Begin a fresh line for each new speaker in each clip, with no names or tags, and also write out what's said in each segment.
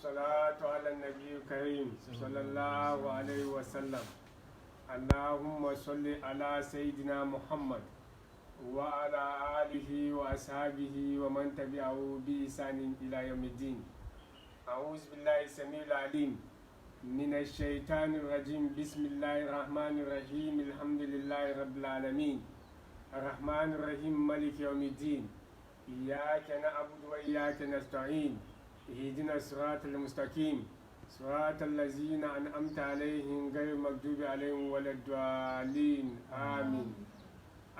والصلاة على النبي الكريم صلى الله عليه وسلم. اللهم صل على سيدنا محمد وعلى آله وأصحابه ومن تبعه بإحسان إلى يوم الدين. أعوذ بالله السميع العليم من الشيطان الرجيم. بسم الله الرحمن الرحيم. الحمد لله رب العالمين الرحمن الرحيم مالك يوم الدين. إياك نعبد وإياك نستعين. اهدنا الصراط المستقيم صراط الذين أنعمت عليهم غير المغضوب عليهم ولا الضالين. آمين.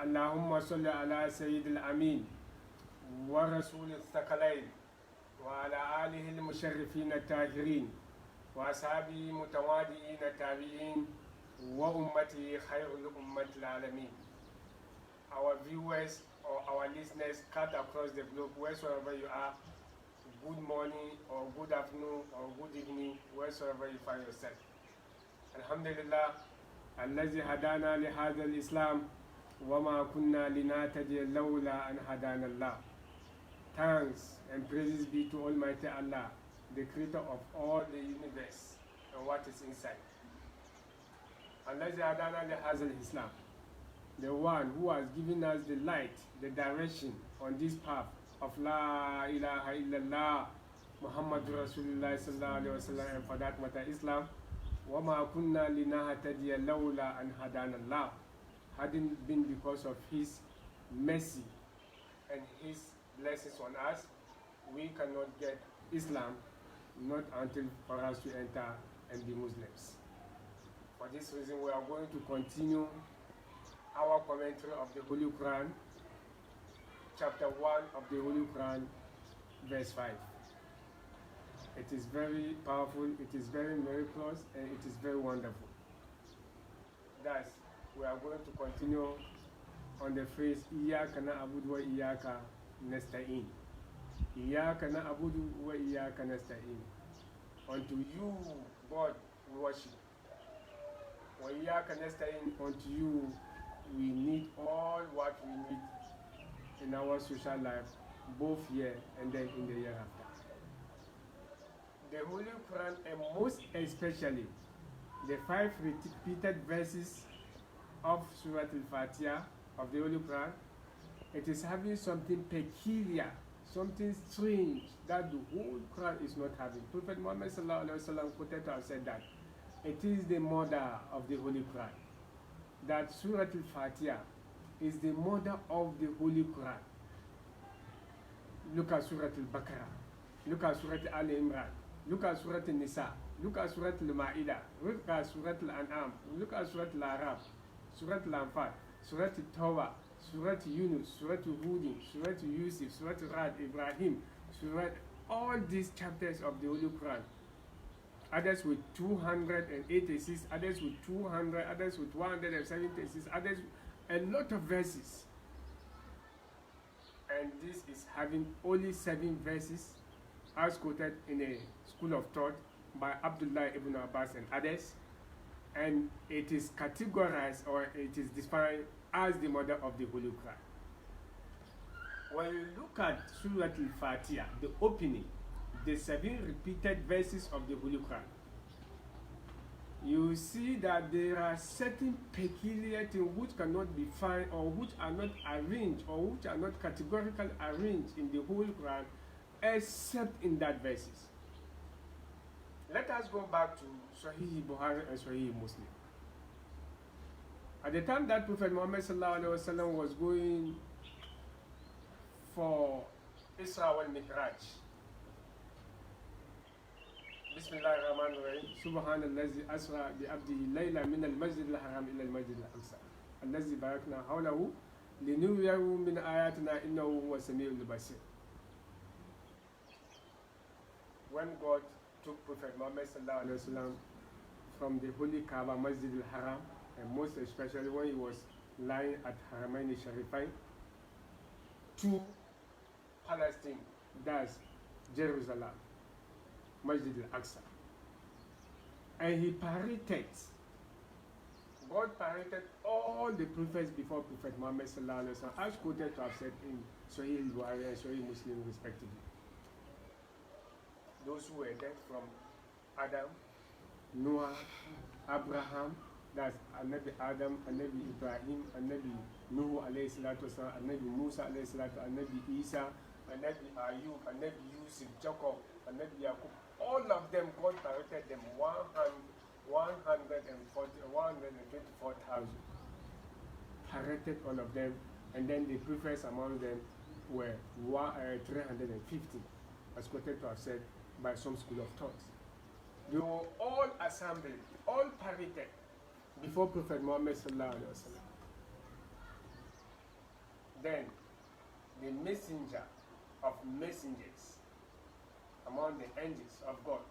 اللهم صل على سيد الأمين ورسول الثقلين وعلى آله المشرفين الطاهرين وأصحابه متواضعين التابعين وأمته خير الأمة العالمين. Our viewers or our listeners cut across the globe, wheresoever you are, good morning or good afternoon or good evening, wheresoever you find yourself. Alhamdulillah, الذي هدانا لهذا الإسلام وما كنا لنهتدي لولا أن هدانا الله. Thanks and praises be to Almighty Allah, the creator of all the universe and what is inside. الذي هدانا لهذا الإسلام, the one who has given us the light, the direction on this path of La ilaha illallah Muhammadur Rasulullah sallallahu alaihi wasallam, and for that matter Islam. وَمَا كُنَّا لِنَهْتَدِيَ لَوْلَا أَنْ هَدَانَ اللَّهُ. Hadn't been because of His mercy and His blessings on us, we cannot get Islam, not until for us to enter and be Muslims. For this reason, we are going to continue our commentary of the Holy Quran, chapter 1 of the Holy Quran, verse 5. It is very powerful, it is very miraculous, and it is very wonderful. Thus, we are going to continue on the phrase Iyaka na'budu wa iyaka nasta'in. Iyaka na'budu wa iyaka nasta'in. Unto you, God, we worship. Wa iyaka nasta'in, unto you we need all what we need in our social life, both here and then in the year after. The Holy Quran, and most especially the 5 repeated verses of Surah Al-Fatiha of the Holy Quran, it is having something peculiar, something strange that the whole Quran is not having. Prophet Muhammad sallallahu alaihi wasallam quoted to have said that it is the mother of the Holy Quran. That Surah Al-Fatiha is the mother of the Holy Quran. Look at Surah Al-Baqarah, look at Surah Al-Imran, look at Surah Al-Nisa, look at Surah Al-Ma'idah, look at Surah Al-An'am, look at Surah Al-Araf, Surah Al-Anfal, Surah Al-Tawbah, Surah Yunus, Surah Al-Hud, Surah Yusuf, Surah Al-Rad, Ibrahim, Surah, all these chapters of the Holy Quran. Others with 286, others with 200, others with 176, others a lot of verses. And this is having only 7 verses, as quoted in a school of thought by Abdullah ibn Abbas and others. And it is categorized, or it is defined as the mother of the Holy Quran. When you look at Surah Al-Fatiha, the opening, the 7 repeated verses of the Holy Quran, you see that there are certain peculiarities which cannot be found, or which are not arranged, or which are not categorically arranged in the whole Quran, except in that verses. Let us go back to Sahih Bukhari and Sahih Muslim. At the time that Prophet Muhammad sallallahu alaihi wasallam was going for Isra wal Mi'raj, Bismillahir Rahmanir Rahim. Subhanallazi asra bi abdihi layla min al-masjid al-haram ila al-masjid al-aqsa allazi barakna hawlahu linuriyahu min ayatina innahu huwa samiul basir. When God took Prophet Muhammad sallallahu alaihi wasallam from the holy Kaaba, Masjid al-Haram, and most especially when he was lying at Haramain Sharifain, to Palestine, that's Jerusalem, Masjid al-Aqsa. And he paraded, God paraded all the prophets before Prophet Muhammad sallallahu alaihi wasallam, as quoted to have said in Sahih Bukhari and Sahih Muslim respectively. those who were dead from Adam, Noah, Abraham, that's Anabi Adam, Anabi Ibrahim, Anabi Nuhu alayhi salatu wasalam, Anabi Musa alayhi salatu, Anabi Isa, Anabi Ayub, Anabi Yusuf, Jacob, Anabi Yaqub, all of them, God directed them 124,000. Directed all of them, and then the prophets among them were 350, as quoted to have said by some school of thought. They were all assembled, all paraded before Prophet Muhammad sallallahu alaihi wasallam. Then the messenger of messengers among the angels of God,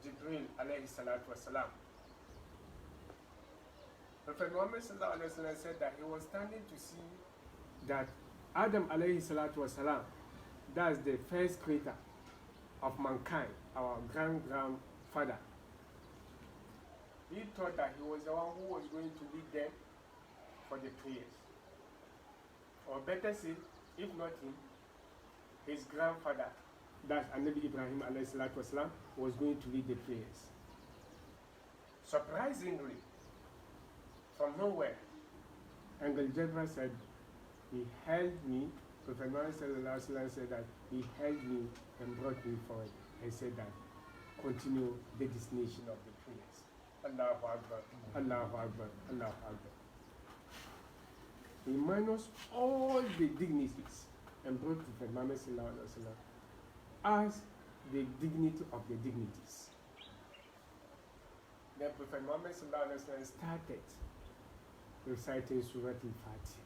Jibril alayhi salatu wasalam. Prophet Muhammad sallallahu alaihi wasallam said that he was standing to see that Adam alayhi salatu wasalam, that's the first creator of mankind, our grandfather. He thought that he was the one who was going to lead them for the prayers. Or better say, if not him, his grandfather, that's Anabi Ibrahim alayhi salatu wasalam, was going to lead the prayers. Surprisingly, from nowhere, Angel Jabra said, he held me, Prophet Muhammad sallallahu alaihi wasallam said that he held me and brought me forward and said that, continue the destination of the prayers. Allahu Akbar, Allahu Akbar, Allahu Akbar. He minus all the dignities and brought Prophet Muhammad sallallahu alaihi wasallam as the dignity of the dignities. Then Prophet Muhammad sallallahu alaihi wasallam started reciting Surah Al-Fatiha.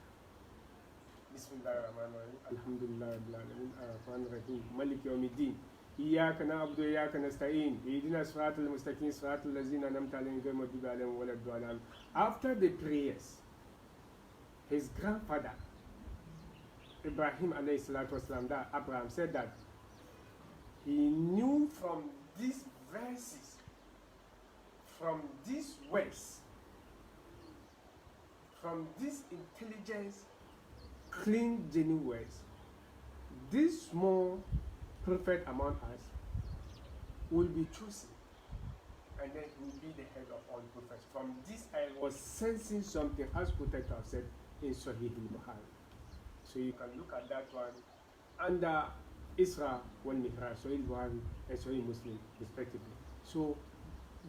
Bismillahirrahmanirrahim. Alhamdulillah rabbil alamin. Ar-Rahmanir Rahim. Malik yawmiddin. Iyyaka na'budu wa iyyaka nasta'in. Ihdina siratal mustaqim siratal ladzina an'amta alaihim ghayril maghdubi alaihim waladdallin. After the prayers, his grandfather Ibrahim alayhi salatu wasalam, that Abraham, said that he knew from these verses, from these words, from this intelligence, clean, genuine words, this small prophet among us will be chosen, and then he will be the head of all prophets. From this, I was sensing something, as Prophet have said in Sahih al-Bukhari. So you can look at that one under Isra wal Mi'raj, Sahih al-Bukhari and Sahih Muslim, respectively. So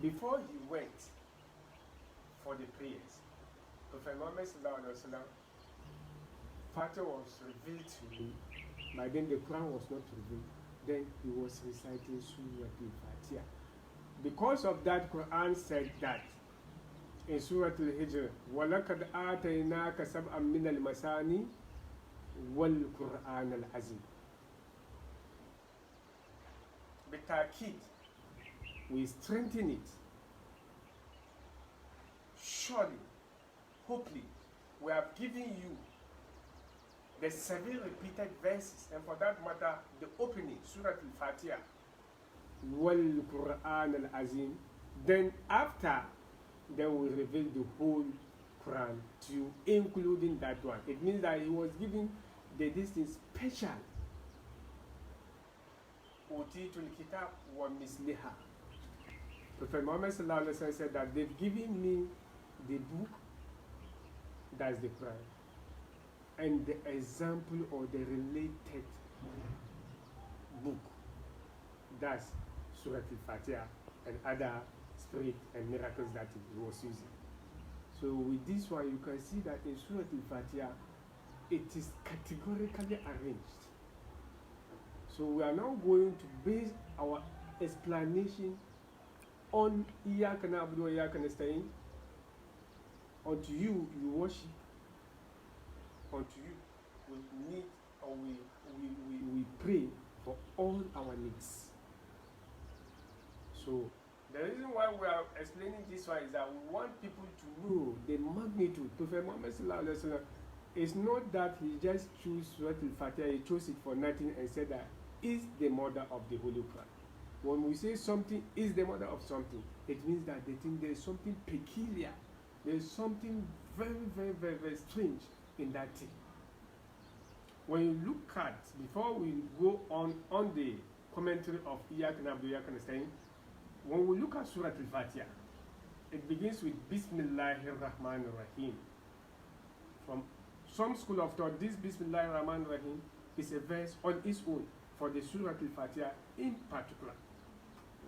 before he went for the prayers, Prophet Muhammad sallallahu alaihi wasallam, Fatiha was revealed to him. By then the Quran was not revealed. Then he was reciting Surah Al-Fatiha. Because of that, Quran said that in Surah Al-Hijr, وَلَقَدْ آتَيْنَاكَ سَبْعًا مِنَ الْمَثَانِي وَالْقُرْآنَ الْعَظِيمِ. بِتَأْكِيد, we strengthen it. Surely, hopefully, we have given you the 7 repeated verses, and for that matter, the opening, Surah Al-Fatiha, Wal Quran Al-Azim. Then after, then we reveal the whole Quran to you, including that one. It means that he was giving the distance special. Utitul Kitab wa Misliha. Prophet Muhammad sallallahu alaihi wasallam said that they've given me the book, that's the Quran, and the example or the related book, that's Surah Al-Fatiha and other spirit and miracles that he was using. So with this one, you can see that in Surah Al-Fatiha, it is categorically arranged. So we are now going to base our explanation on Iyyaka na'budu wa iyyaka nasta'in. Unto you, you worship. Unto you, we need or we pray for all our needs. So the reason why we are explaining this one is that we want people to know the magnitude. Prophet Muhammad sallallahu alaihi wasallam, it's not that he just chose Surah Al-Fatiha, he chose it for nothing and said that is the mother of the Holy Quran. When we say something is the mother of something, it means that they think there is something peculiar, there is something very, very, very, very strange in that thing. When you look at, before we go on the commentary of Iyyaka na'budu wa Iyyaka nasta'in, when we look at Surah Al-Fatiha, it begins with Bismillahir Rahmanir Rahim. From some school of thought, this Bismillahir Rahmanir Rahim is a verse on its own for the Surah Al-Fatiha in particular,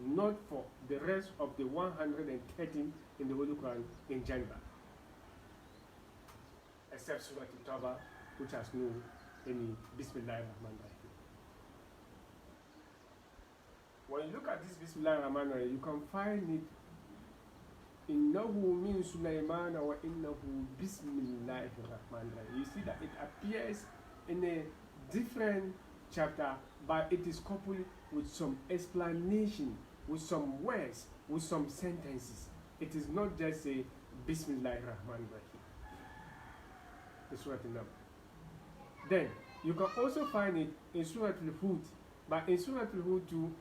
not for the rest of the 113 in the Holy Quran in general, except Surah Al-Tawbah, which has no any Bismillahir Rahmanir Rahim. When you look at this Bismillahir Rahmanir Rahim, you can find it Innahu min Sulaymana wa innahu Bismillahir Rahmanir Rahim. You see that it appears in a different chapter, but it is coupled with some explanation, with some words, with some sentences. It is not just a Bismillahir Rahmanir Rahim. The Surah Al-Naml. Then you can also find it in Surah Al-Hud, but in Surah Al-Hud too,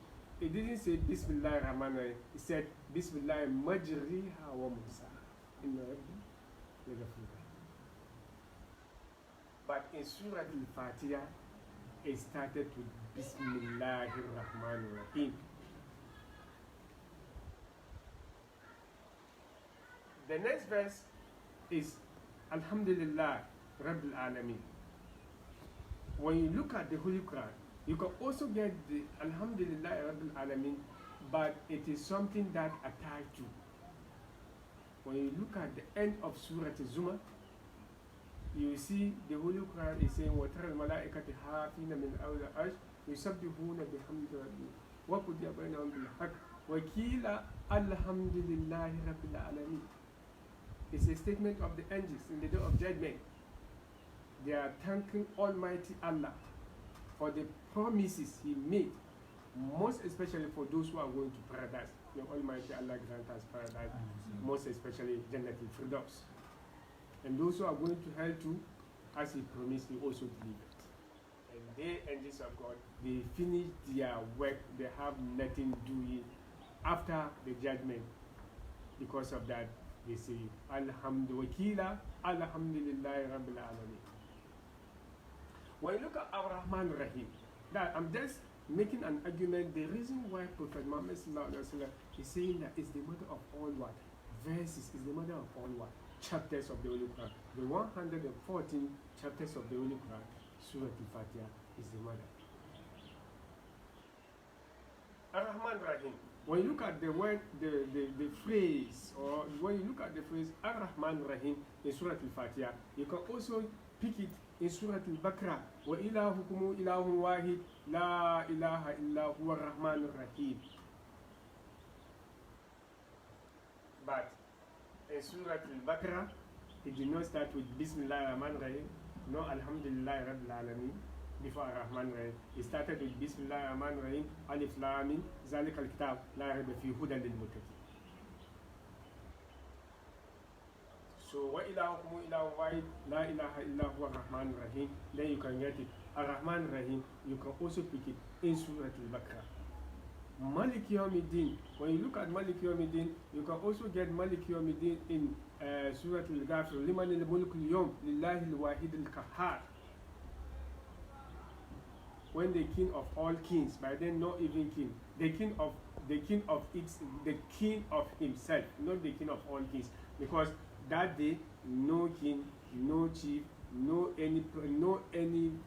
it didn't say Bismillah Rahman Rahim. It said Bismillah Majriha wa Mursaha. But in Surah Al-Fatiha, it started with Bismillah Rahman Rahim. The next verse is Alhamdulillah Rabbil Alameen. When you look at the Holy Quran, you can also get the Alhamdulillah Rabbil Alameen, but it is something that attached to. When you look at the end of Surah Zumar, you see the Holy Quran is saying, وَتَرَى الْمَلَائِكَةِ حَافِينَ مِنْ أَوْلَ الْعَرْشِ يُسَبِّحُونَ بِحَمْدِ رَبِّهِمْ وَقُضِيَ بَيْنَهُم بِالْحَقِّ وَقِيلَ الْحَمْدُ لِلَّهِ رَبِّ الْعَالَمِينَ. It's a statement of the angels in the day of judgment. They are thanking Almighty Allah for the promises He made, most especially for those who are going to paradise. May Almighty Allah grant us paradise, most especially Jannatul Firdaus. And those who are going to hell too, as He promised, He also delivered. And they, angels of God, they finish their work. They have nothing doing after the judgment. Because of that, they say, Alhamdulillah, Alhamdulillahi Rabbil Alameen. When you look at Ar-Rahman Rahim, that I'm just making an argument. The reason why Prophet Muhammad is saying that is the mother of all what? Verses, is the mother of all what? Chapters of the Holy Quran. The 114 chapters of the Holy Quran, Surah Al-Fatiha is the mother. Ar-Rahman Rahim. When you look at the word, the phrase, or when you look at the phrase Ar-Rahman Rahim in Surah Al-Fatiha, you can also pick it in Surah Al-Baqarah. وَإِلَهُكُمُ إِلَهٌ وَاحِدٌ لَا إِلَهَ إِلَّا هُوَ الرَّحْمَنُ الرَّحِيمُ. But in Surah Al-Baqarah, it did not start with Bismillah ar-Rahman Rahim, no Alhamdulillah Rabbil Alameen before Ar-Rahman Rahim. It started with Bismillah ar-Rahman Rahim, Alif Lam Mim, Zalika al-Kitab, La Rayba Fihi Hudan lil-Muttaqin. So, وَإِلَهُكُمُ إِلَهٌ وَاحِدٌ لَا إِلَهَ إِلَّا هُوَ الرَّحْمَنُ الرَّحِيمُ. Then you can get it. Ar-Rahman Rahim, you can also pick it in Surah Al-Baqarah. Malik Yawmiddin. When you look at Malik Yawmiddin, you can also get Malik Yawmiddin in Surah Al-Ghafir. لِمَنِ الْمُلْكُ الْيَوْمِ لِلَّهِ الْوَاحِدِ الْقَهَّارِ. When the king of all kings, by then not even king, the king of himself, not the king of all kings, because that day no king, no chief, no any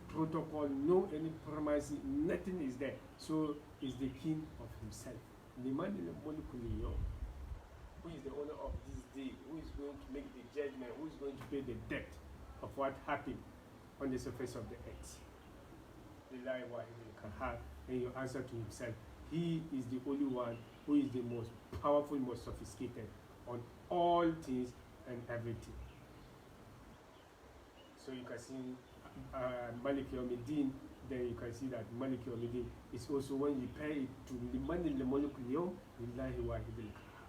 protocol, no any primacy, nothing is there. So is the king of himself. The man in the Molekuliyo, who is the owner of this day, who is going to make the judgment, who is going to pay the debt of what happened on the surface of the earth. And you answer to himself. He is the only one who is the most powerful, most sophisticated on all things and everything. So you can see Malik Yawmiddin, then you can see that Malik Yawmiddin is also when you pay it to Liman al-Mulk al-Yawm lillahi wahidil qahhar.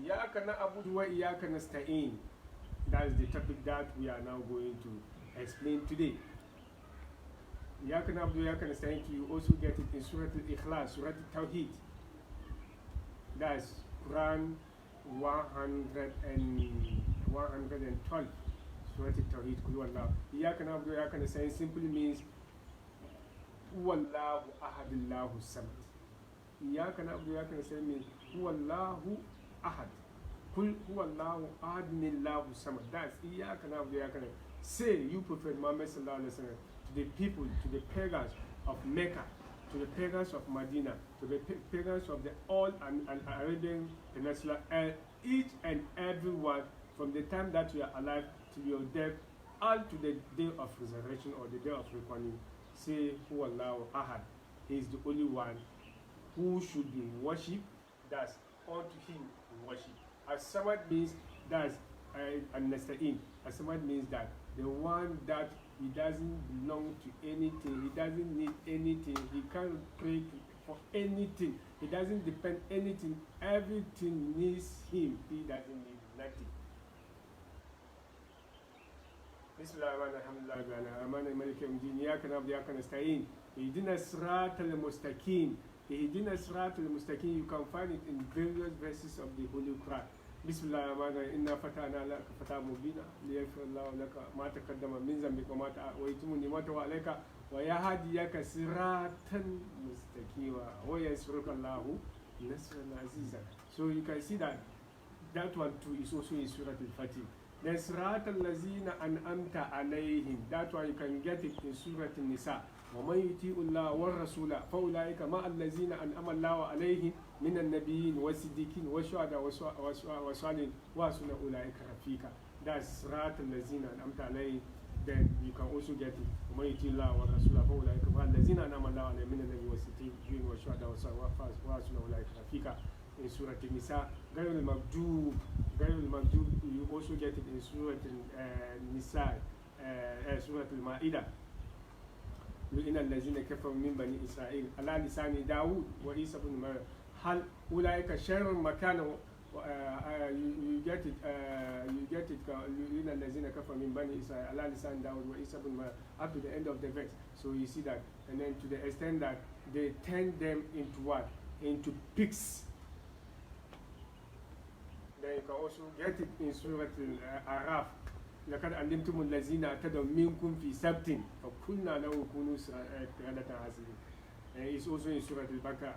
Iyyaka na'budu wa iyyaka nasta'in. That is the topic that we are now going to explain today. Iyyaka na'budu wa iyyaka nasta'in, you also get it in Surah Al-Ikhlas, Surah Al-Tawheed. That's Quran 112, Surah Al-Tawheed, Qul Huwallahu. Iyyaka na'budu wa iyyaka nasta'in simply means huwallahu ahadillahu samad. Iyyaka na'budu wa iyyaka nasta'in means huwallahu ahad. Kul huwallahu ahadillahu samad. That's iyyaka na'budu wa iyyaka nasta'in. Say, you Prophet Muhammad sallallahu alaihi wasallam, to the people, to the pagans of Mecca, to the pagans of Medina, to the pagans of the all and Arabian Peninsula, and each and every one from the time that you are alive to your death, all to the day of resurrection or the day of reckoning. Say, Huwallahu Ahad. He is the only one who should be worshipped. That's unto him we worship. As Samad means that's An-Nasta'in. As Samad means that the one that he doesn't belong to anything, he doesn't need anything, he can't pray for anything, he doesn't depend anything, everything needs him, he doesn't need nothing. Bismillahirrahmanirrahim. Malik yawmiddin. Iyyaka na'budu wa iyyaka nasta'in. Ihdinas siratal mustaqim. Ihdinas siratal mustaqim. You can find it in various verses of the Holy Quran. Bismillahirrahmanirrahim. Inna fatahna laka fatahan mubina liyaghfira laka ma taqaddama min dhanbika wa ma yutimmu ni'matahu 'alayka wa yahdiyaka siratan mustaqima wa yansuruka Allahu nasran azizan. So you can see that one too is also in Surah Al-Fatih. Then Sirat al-Lazina an'amta alayhim. That one you can get it in Surah An-Nisa. وَمَنْ يُطِيعِ اللَّهَ وَالرَّسُولَ فَأُولَٰئِكَ مَعَ الَّذِينَ أَنْعَمَ اللَّهُ عَلَيْهِمْ مِنَ النَّبِيِّينَ وَالصِّدِّيقِينَ وَالشُّهَدَاءِ وَالصَّالِحِينَ وَحَسُنَ أُولَٰئِكَ رَفِيقًا. That's Sirat al-Lazina an'amta alayhim. Then you can also get it. وَمَنْ يُطِيعِ اللَّهَ وَالرَّسُولَ فَأُولَٰئِكَ مَعَ الَّذِينَ أَنْعَمَ اللَّهُ عَلَيْهِمْ مِنَ النَّبِيِّينَ وَالصِّدِّيقِينَ وَالشُّهَدَاءِ وَحَسُنَ أُولَٰئِكَ رَفِيقًا. In Surah An-Nisa, غير المغضوب you also get it in Surah An-Nisa, Surah Al-Ma'idah. لئن الذين كفروا من بني إسرائيل على لسان داود وعيسى بن مريم هل أولئك شر مكانا. You get it لئن الذين كفروا من بني إسرائيل على لسان داود وعيسى بن مريم up to the end of the verse. So you see that, and then to the extent that they turn them into what? Into pigs. Then you can also get it in Surah Al-Araf. لقد علمتم الذين اعتدوا منكم في سبت فقلنا لهم كونوا قردة خاسئين. It's also in Surah Al-Baqarah.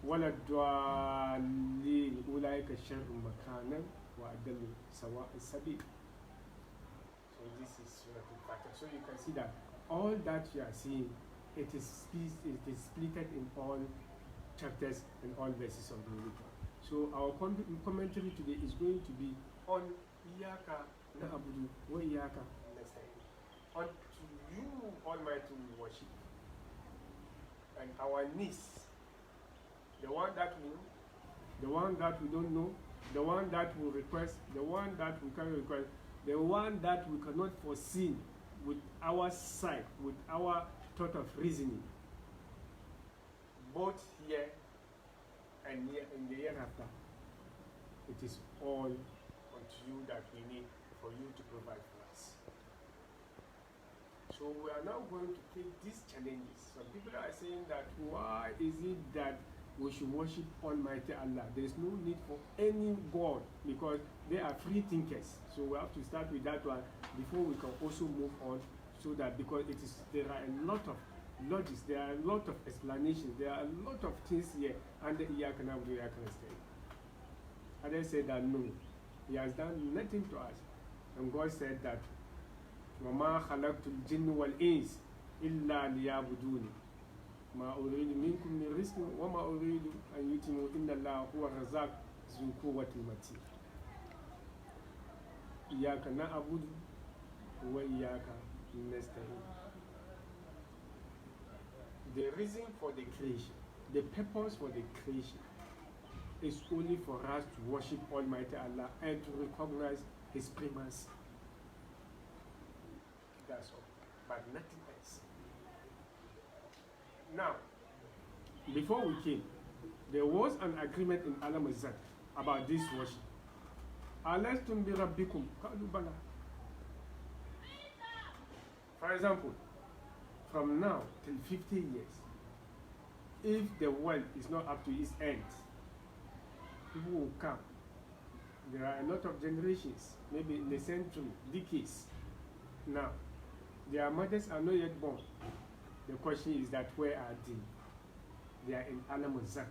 ولا الضالين أولئك شر مكانا وأضل سواء السبيل. So this is Surah Al-Baqarah. So you can see that all that you are seeing, it is split in all chapters and all verses of the religion. So our commentary today is going to be on Iyyaka na'budu wa iyyaka nasta'in. Unto you, Almighty, we worship. And our needs, the one that we know, the one that we don't know, the one that we request, the one that we can request, the one that we cannot foresee with our sight, with our thought of reasoning, both here and in the hereafter. It is all unto you that we need for you to provide for us. So we are now going to take these challenges. Some people are saying that why is it that we should worship Almighty Allah? There is no need for any God because they are free thinkers. So we have to start with that one before we can also move on. So that because there are a lot of logics, there are a lot of explanations, there are a lot of things here under Iyyaka na'budu wa iyyaka nasta'in. And they said that no, he has done nothing to us. And God said that وَمَا خَلَقْتُ الْجِنَّ وَالْإِنسَ إِلَّا لِيَعْبُدُونِ مَا أُرِيدُ مِنكُم مِّن رِزْقٍ وَمَا أُرِيدُ أَن يُطْعِمُونِ إِنَّ اللَّهَ هُوَ الرَّزَّاقُ ذُو الْقُوَّةِ الْمَتِينُ. إِيَّاكَ نَعْبُدُ وَإِيَّاكَ نَسْتَعِينُ. The reason for the creation, the purpose for the creation, is only for us to worship Almighty Allah and to recognize His primacy. That's all, but nothing else. Now, before we came, there was an agreement in Al-Mazad about this worship. Alastum bi rabbikum qalu bala. For example, from now till 50 years, if the world is not up to its end, people will come. There are a lot of generations, maybe in the century, decades. Now, their mothers are not yet born. The question is that where are they? They are in Alamazan.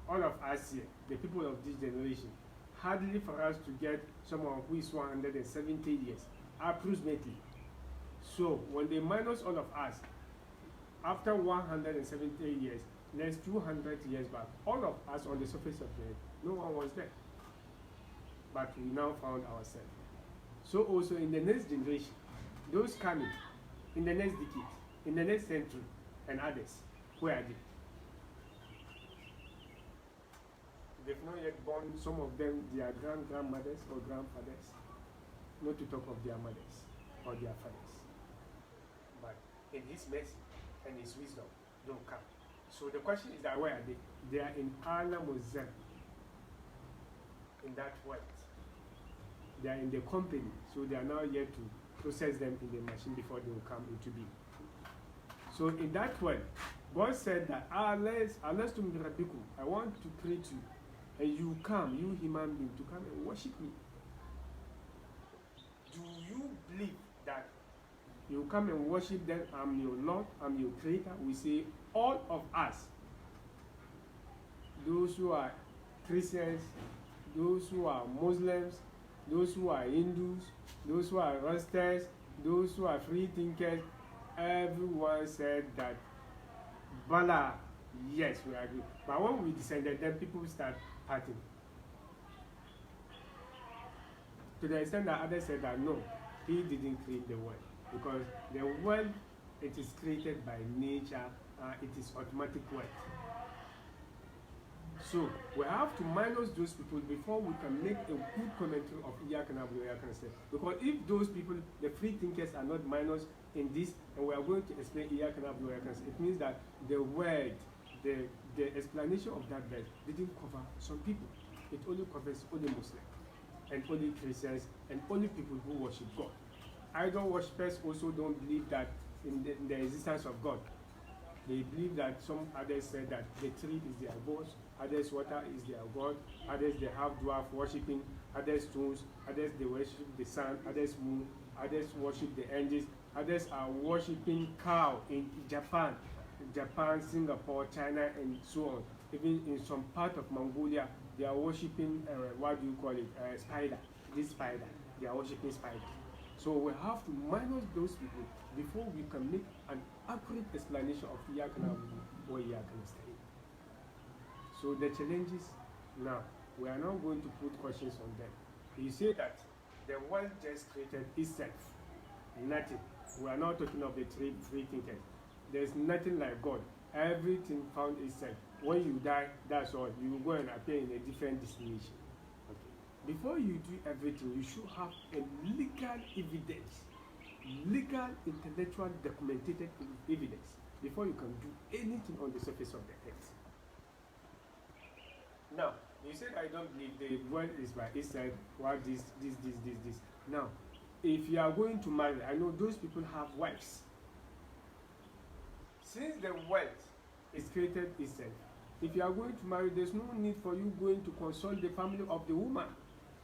All of us here, the people of this generation, hardly for us to get someone who is 170 years, approximately. So when they minus all of us, after 170 years, there's 200 years back, all of us on the surface of the earth, no one was there. But we now found ourselves. So also in the next generation, those coming, in the next decade, in the next century, and others, where are they? They've not yet born, some of them, their grandmothers or grandfathers, not to talk of their mothers or their fathers. But in His mercy and His wisdom, don't come. So the question is that where are they? They are in Alamazan, in that world. They are in the company, so they are now yet to process them in the machine before they will come into being. So in that world, God said that, unless to Mirabiku, I want to pray to you, and you come, you human being, to come and worship me. Do you believe that you come and worship them? I'm your Lord, I'm your Creator. We say, all of us, those who are Christians, those who are Muslims, those who are Hindus, those who are Rastas, those who are free thinkers, everyone said that, Bala, yes, we agree. But when we descended, then people start partying. To the extent that others said that no, He didn't create the world. Because the world, it is created by nature, it is automatic work. So we have to minus those people before we can make a good commentary of Iyakanabu Iyakana. Because if those people, the free thinkers, are not minus in this, and we are going to explain Iyakanabu Iyakana, it means that the word, the explanation of that verse didn't cover some people. It only covers only Muslims, and only Christians, and only people who worship God. Idol worshippers also don't believe that in the existence of God. They believe that some others said that the tree is their God, others water is their God, others they have dwarf worshipping, others stones, others they worship the sun, others moon, others worship the angels, others are worshipping cow in Japan, Singapore, China, and so on. Even in some part of Mongolia, they are worshipping, what do you call it, spider. This spider, they are worshipping spider. So we have to minus those people before we can make an accurate explanation of Iyakana or Iyakana State. So the challenges now, we are now going to put questions on them. You say that the world just created itself, nothing. We are not talking of the free thinkers. There's nothing like God. Everything found itself. When you die, that's all. You will go and appear in a different destination. Okay. Before you do everything, you should have a legal evidence, legal, intellectual, documented evidence before you can do anything on the surface of the earth. Now, you said I don't believe the world is by itself, what this. Now, if you are going to marry, I know those people have wives. Since the world is created itself, if you are going to marry, there's no need for you going to consult the family of the woman.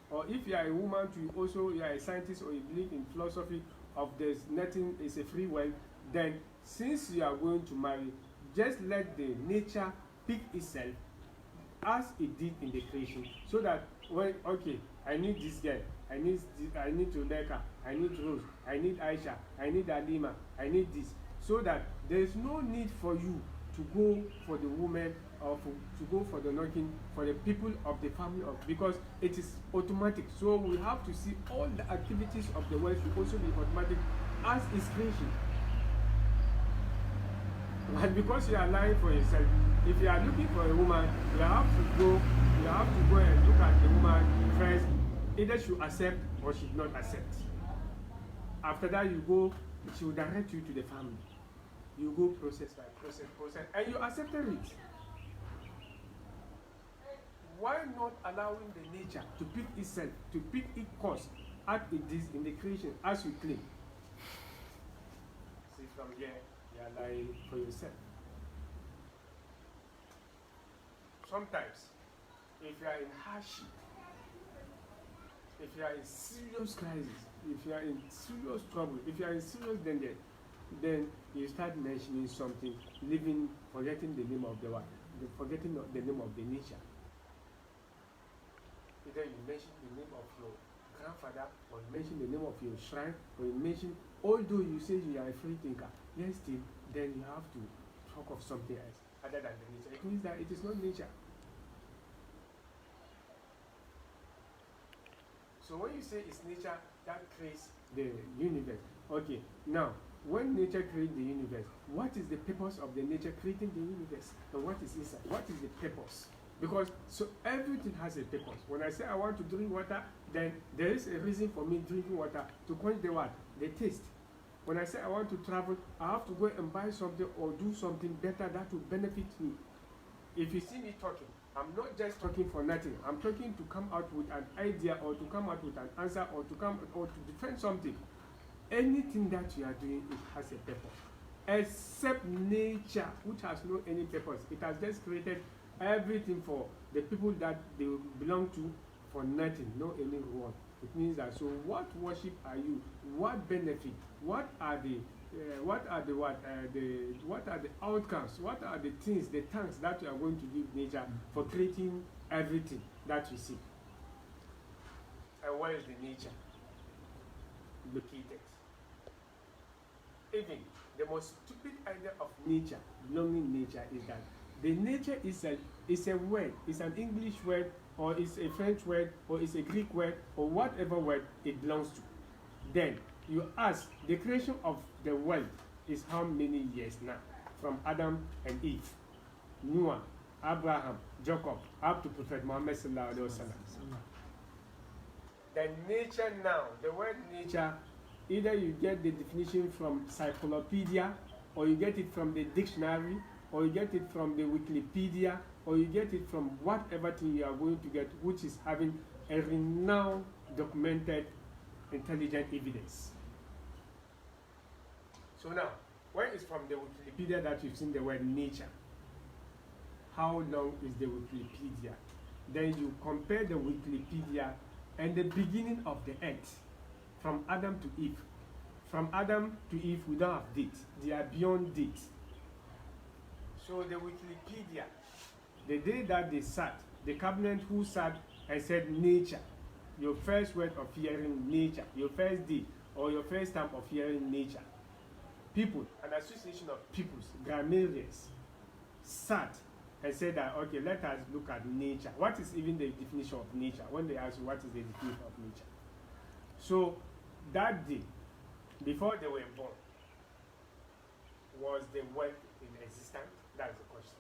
Or if you are a woman, you are a scientist or you believe in philosophy of there's nothing is a free will, then since you are going to marry, just let the nature pick itself as it did in the creation, so that when I need this girl, I need Rebecca, I need Rose, I need Aisha, I need Alima, I need this, so that there is no need for you to go for the woman or to go for the knocking for the people of the family because it is automatic. So we have to see all the activities of the world should also be automatic as is creation. But because you are lying for yourself, if you are looking for a woman, you have to go and look at the woman first. Either she will accept or she will not accept. After that, you go, she will direct you to the family. You go process by process, and you accepted it. Why not allowing the nature to pick itself, to pick its course as it is in the creation, as you claim? See, from here, you are lying for yourself. Sometimes, if you are in hardship, if you are in serious crisis, if you are in serious trouble, if you are in serious danger, then you start mentioning something, forgetting the name of the what, forgetting the name of the nature. Either you mention the name of your grandfather, or you mention the name of your shrine, or you mention, although you say you are a free thinker, then still, then you have to talk of something else other than the nature. It means that it is not nature. So when you say it's nature that creates the universe, okay, now, when nature creates the universe, what is the purpose of the nature creating the universe? And what is inside? What is the purpose? Because so everything has a purpose. When I say I want to drink water, then there is a reason for me drinking water to quench the what? The taste. When I say I want to travel, I have to go and buy something or do something better that will benefit me. If you see me talking, I'm not just talking for nothing. I'm talking to come out with an idea, or to come out with an answer, or to defend something. Anything that you are doing, it has a purpose. Except nature, which has no any purpose. It has just created everything for the people that they belong to for nothing, no any reward. It means that, so what worship are you? What benefit? What are the outcomes? What are the things, the thanks that you are going to give nature for creating everything that you see? And where is the nature located? Even the most stupid idea of nature, belonging nature, is that the nature is a word, it's an English word, or it's a French word, or it's a Greek word, or whatever word it belongs to. Then you ask, the creation of the world is how many years now? From Adam and Eve, Noah, Abraham, Jacob, up to Prophet Muhammad sallallahu alaihi wasallam. The nature now, the word nature, either you get the definition from encyclopedia, or you get it from the dictionary, or you get it from the Wikipedia, or you get it from whatever thing you are going to get, which is having a renowned, documented, intelligent evidence. So now, when it's from the Wikipedia that you've seen the word nature, how long is the Wikipedia? Then you compare the Wikipedia and the beginning of the earth, from Adam to Eve. From Adam to Eve, we don't have date. They are beyond date. So the Wikipedia, the day that they sat, the cabinet who sat and said nature, your first word of hearing nature, your first day, or your first time of hearing nature. People, an association of peoples, grammarians, sat and said that, okay, let us look at nature. What is even the definition of nature? When they ask you what is the definition of nature? So that day, before they were born, was the word in existence? That's the question.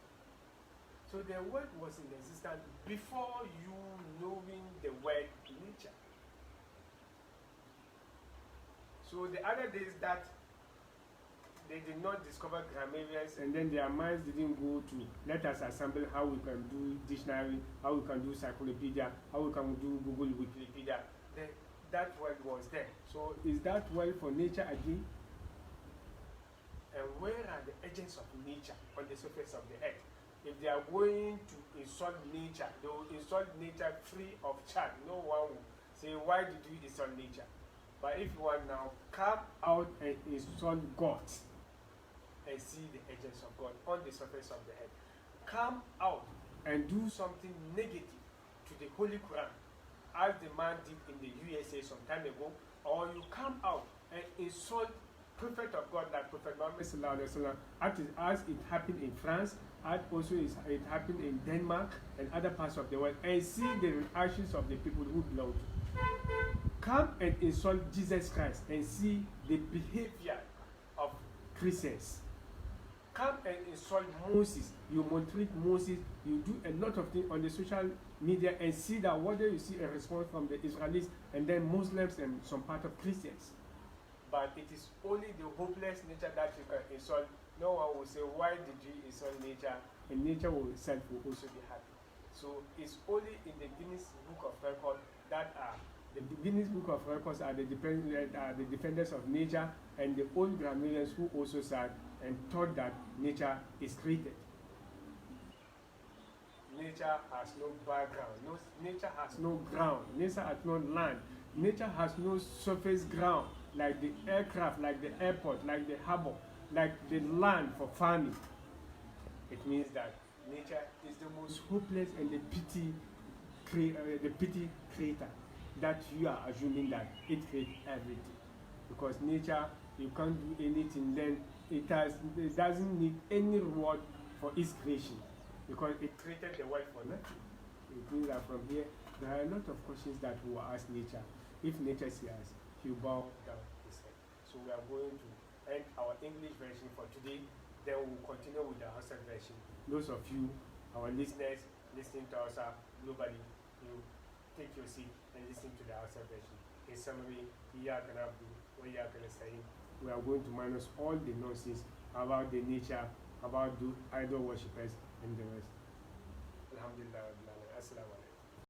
So the word was in existence before you knowing the word nature. So the other days that they did not discover grammarians, and then their minds didn't go to let us assemble how we can do dictionary, how we can do encyclopedia, how we can do Google Wikipedia. Then that word was there. So is that word for nature again? And where are the agents of nature on the surface of the earth? If they are going to insult nature, they will insult nature free of charge. No one will say, why did you insult nature? But if you want now, come out and insult God and see the agents of God on the surface of the earth. Come out and do something negative to the Holy Quran, as the man did in the USA some time ago, or you come out and insult Prophet of God like Prophet Muhammad sallallahu alaihi wasallam, as it happened in France, as also it happened in Denmark and other parts of the world, and see the reactions of the people who belong to. Come and insult Jesus Christ and see the behavior of Christians. Come and insult Moses. You maltreat Moses. You do a lot of things on the social media and see that whether you see a response from the Israelis and then Muslims and some part of Christians. But it is only the hopeless nature that you can insult. No one will say, why did you insult nature? And nature will itself will also be happy. So it's only in the Guinness Book of Records that are the Guinness Book of Records are the defenders of nature, and the old grammarians who also said and thought that nature is created. Nature has no background. Nature has no ground. Nature has no land. Nature has no surface ground. like the aircraft, like the airport, like the harbor, like the land for farming. It means that nature is the most hopeless and the pity creator, that you are assuming that it creates everything. Because nature, you can't do anything, then it doesn't need any reward for its creation, because it created the world for nothing. It means that from here, there are a lot of questions that we will ask nature. If nature sees us, he will bow down his head. So we are going to end our English version for today. Then we will continue with the Hausa version. Those of you, our listeners, listening to Hausa globally, you take your seat and listen to the Hausa version. In summary, we are going to minus all the nonsense about the nature, about the idol worshippers and the rest. Alhamdulillah. Assalamu alaikum.